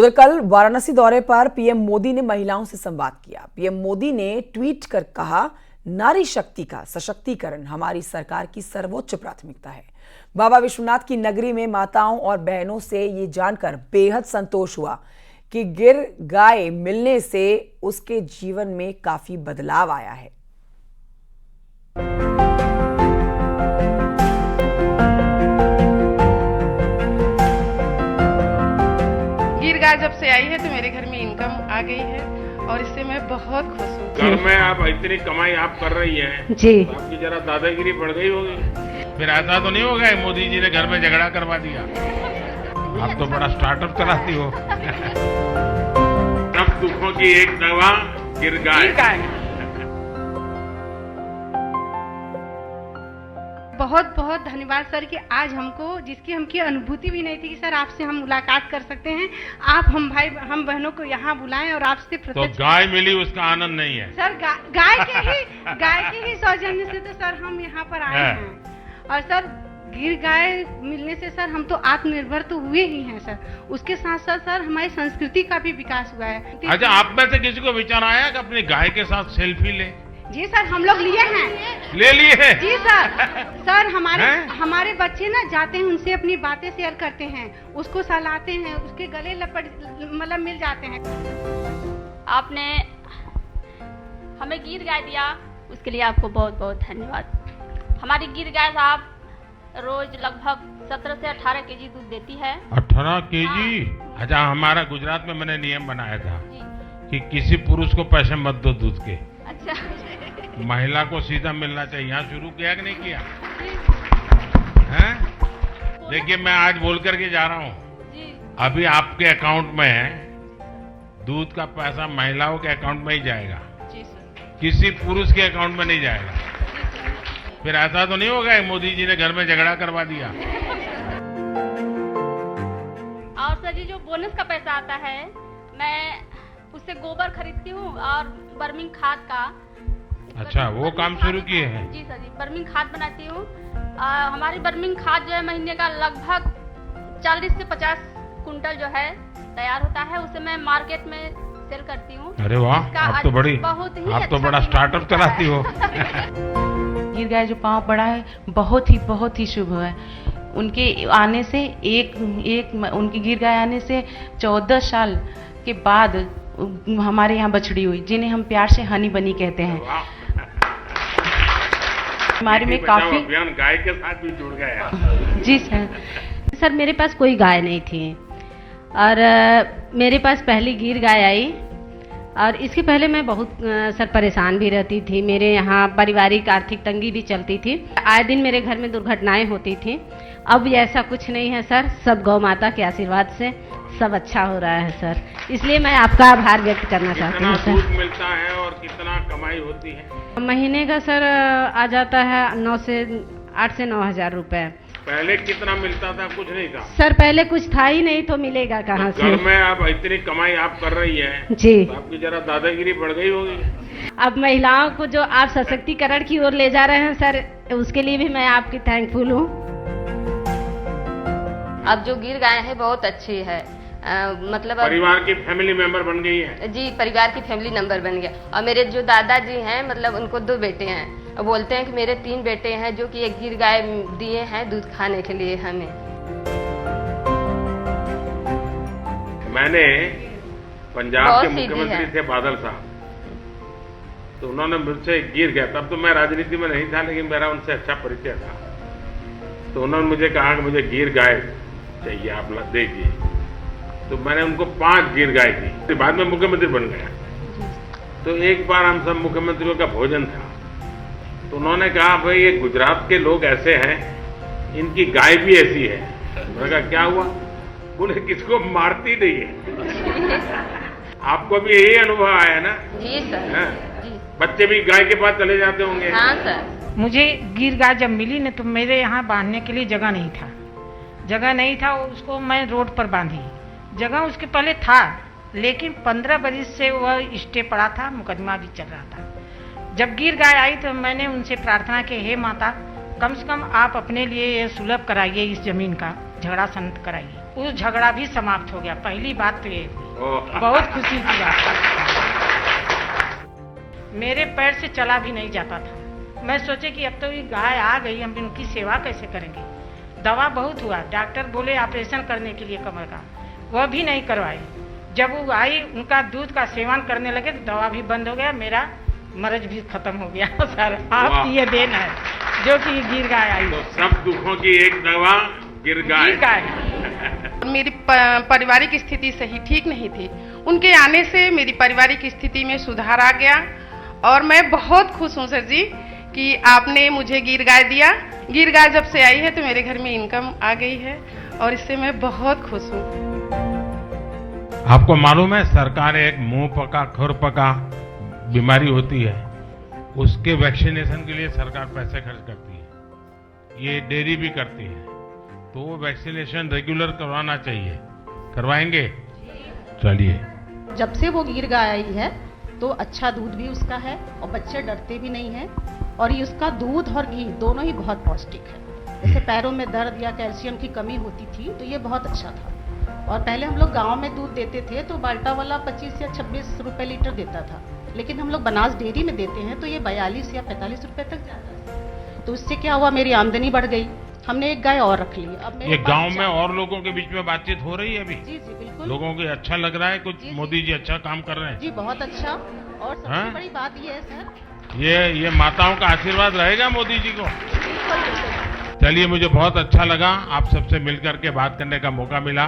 उधर कल वाराणसी दौरे पर पीएम मोदी ने महिलाओं से संवाद किया। पीएम मोदी ने ट्वीट कर कहा, नारी शक्ति का सशक्तिकरण हमारी सरकार की सर्वोच्च प्राथमिकता है। बाबा विश्वनाथ की नगरी में माताओं और बहनों से ये जानकर बेहद संतोष हुआ कि गिर गाय मिलने से उसके जीवन में काफी बदलाव आया है। गिर गाय जब से आई है तो मेरे घर में इनकम आ गई है और इससे मैं बहुत खुश हूँ। घर में आप इतनी कमाई आप कर रही हैं जी, तो आपकी जरा दादागिरी बढ़ गई होगी। फिर ऐसा तो नहीं होगा मोदी जी ने घर में झगड़ा करवा दिया। आप तो बड़ा स्टार्टअप चलाती हो। सब दुखों की एक दवा गिर गाय। बहुत बहुत धन्यवाद सर कि आज हमको जिसकी हमकी अनुभूति भी नहीं थी कि सर आपसे हम मुलाकात कर सकते हैं, आप हम बहनों को यहाँ बुलाएं और आपसे तो गाय मिली उसका आनंद नहीं है सर। गाय के ही सौजन्य से तो सर हम यहाँ पर आए हैं। और सर गिर गाय मिलने से सर हम तो आत्मनिर्भर तो हुए ही हैं सर, उसके साथ साथ सर हमारी संस्कृति का भी विकास हुआ है। अच्छा, आप में से किसी को विचार आया कि अपनी गाय के साथ सेल्फी ले? जी सर, हम लोग लिए हैं। ले लिए हैं? जी सर। सर हमारे बच्चे ना जाते हैं, उनसे अपनी बातें शेयर करते हैं, उसको सहलाते हैं, उसके गले मतलब मिल जाते हैं। आपने हमें गिर गाय दिया, उसके लिए आपको बहुत बहुत धन्यवाद। हमारी गिर गाय साहब रोज लगभग 17 से 18 केजी दूध देती है। 18 केजी? अच्छा, हमारा गुजरात में मैंने नियम बनाया था कि किसी पुरुष को पैसे मत दो दूध के। अच्छा, महिला को सीधा मिलना चाहिए। यहाँ शुरू किया कि नहीं किया हैं? देखिए, मैं आज बोल करके जा रहा हूँ, अभी आपके अकाउंट में दूध का पैसा महिलाओं के अकाउंट में ही जाएगा, किसी पुरुष के अकाउंट में नहीं जाएगा। फिर ऐसा तो नहीं होगा मोदी जी ने घर में झगड़ा करवा दिया। और सर जी जो बोनस का पैसा आता है, मैं उससे गोबर खरीदती हूँ और बर्मिंग खाद का। अच्छा, वो काम शुरू किए हैं? जी सर जी, बर्मिंग खाद बनाती हूँ। हमारी बर्मिंग खाद जो है महीने का लगभग 40 से 50 कुंटल जो है तैयार होता है, उसे मैं मार्केट में सेल करती हूँ। अरे वाह, आप तो बड़ा स्टार्टअप चलाती हो। गिर गाय जो पाँव पड़ा है बहुत ही शुभ है। उनके आने से उनकी गिर गाय आने से 14 साल के बाद हमारे यहाँ बछड़ी हुई, जिन्हें हम प्यार से हनी बनी कहते हैं। हमारे में काफी अभियान गाय के साथ भी जुड़ गया। जी सर, मेरे पास कोई गाय नहीं थी और मेरे पास पहली गिर गाय आई और इसके पहले मैं बहुत सर परेशान भी रहती थी। मेरे यहाँ पारिवारिक आर्थिक तंगी भी चलती थी, आए दिन मेरे घर में दुर्घटनाएं होती थी। अब ऐसा कुछ नहीं है सर, सब गौ माता के आशीर्वाद से सब अच्छा हो रहा है सर, इसलिए मैं आपका आभार व्यक्त करना चाहती हूँ सर। दूध मिलता है और कितना कमाई होती है? महीने का सर आ जाता है 8 से 9 हजार रुपए। पहले कितना मिलता था? कुछ नहीं था सर, पहले कुछ था ही नहीं तो मिलेगा कहाँ से? घर में आप इतनी कमाई आप कर रही हैं जी, तो आपकी जरा दादागिरी बढ़ गई होगी। अब महिलाओं को जो आप सशक्तिकरण की ओर ले जा रहे हैं सर, उसके लिए भी मैं आपकी थैंकफुल हूँ। अब जो गिर गाय है बहुत अच्छी है, मतलब परिवार की फैमिली मेंबर बन गई है। जी, परिवार की फैमिली नंबर बन गया। और मेरे जो दादाजी हैं, मतलब उनको 2 बेटे हैं, और बोलते हैं कि मेरे 3 बेटे हैं जो कि एक गिर गाय दिए हैं दूध खाने के लिए हमें। मैंने पंजाब के मुख्यमंत्री थे बादल साहब, तो उन्होंने मुझसे गिर गया, तब तो मैं राजनीति में नहीं था लेकिन मेरा उनसे अच्छा परिचय था, तो उन्होंने मुझे कहा कि मुझे गिर गाय चाहिए, आप दीजिए। तो मैंने उनको 5 गिर गाय दी। बाद में मुख्यमंत्री बन गया। तो एक बार हम सब मुख्यमंत्रियों का भोजन था, तो उन्होंने कहा, भाई ये गुजरात के लोग ऐसे हैं, इनकी गाय भी ऐसी है। मैंने कहा क्या हुआ? बोले किसको मारती नहीं है। आपको भी यही अनुभव आया ना? जी सर। जी। बच्चे भी गाय के पास चले जाते होंगे? हाँ सर। मुझे गिर गाय जब मिली न तो मेरे यहाँ बांधने के लिए जगह नहीं था, उसको मैं रोड पर बांधी। जगह उसके पहले था, लेकिन 15 बरस से वह स्टे पड़ा था, मुकदमा भी चल रहा था। जब गिर गाय आई तो मैंने उनसे प्रार्थना की, हे माता, कम से कम आप अपने लिए ये सुलभ कराइए, इस जमीन का झगड़ा शांत कराइए। वो झगड़ा भी समाप्त हो गया। पहली बात तो ये थी, ओह। बहुत खुशी की बात। मेरे पैर से चला भी नहीं जाता था। मैं सोचे कि अब तो ये गाय आ गई, हम इनकी सेवा कैसे करेंगे। दवा बहुत हुआ, डॉक्टर बोले ऑपरेशन करने के लिए कमर का, वह भी नहीं करवाई। जब वो आई, उनका दूध का सेवन करने लगे तो दवा भी बंद हो गया, मेरा मर्ज भी खत्म हो गया। सर आपकी ये देन है जो कि गिर गाय आई। तो सब दुखों की एक दवा गिर गाय। मेरी पारिवारिक स्थिति सही ठीक नहीं थी। उनके आने से मेरी पारिवारिक स्थिति में सुधार आ गया और मैं बहुत खुश हूँ सर जी कि आपने मुझे गिर गाय दिया। गिर गाय जब से आई है तो मेरे घर में इनकम आ गई है और इससे मैं बहुत खुश हूँ। आपको मालूम है, सरकार एक मुंह पका खुर पका बीमारी होती है, उसके वैक्सीनेशन के लिए सरकार पैसे खर्च करती है। ये डेयरी भी करती है, तो वो वैक्सीनेशन रेगुलर करवाना चाहिए। करवाएंगे? चलिए। जब से वो गिर गाय आई है तो अच्छा दूध भी उसका है और बच्चे डरते भी नहीं हैं और ये उसका दूध और घी दोनों ही बहुत पौष्टिक है। जैसे पैरों में दर्द या कैल्शियम की कमी होती थी तो ये बहुत अच्छा था। और पहले हम लोग गांव में दूध देते थे तो बाल्टा वाला 25 या 26 रुपए लीटर देता था, लेकिन हम लोग बनास डेयरी में देते हैं तो ये 42 या 45 रुपए तक जाता है। तो उससे क्या हुआ, मेरी आमदनी बढ़ गई। हमने एक गाय और रख ली। अब मेरे ये पास गांव में और लोगों के बीच में बातचीत हो रही है अभी? जी जी बिल्कुल। लोगों को अच्छा लग रहा है कुछ? जी, जी। मोदी जी अच्छा काम कर रहे हैं? जी बहुत अच्छा। और सबसे हाँ? बड़ी बात ये है सर, ये माताओं का आशीर्वाद रहेगा मोदी जी को। बिल्कुल बिल्कुल। चलिए, मुझे बहुत अच्छा लगा आप सबसे मिलकर के बात करने का मौका मिला।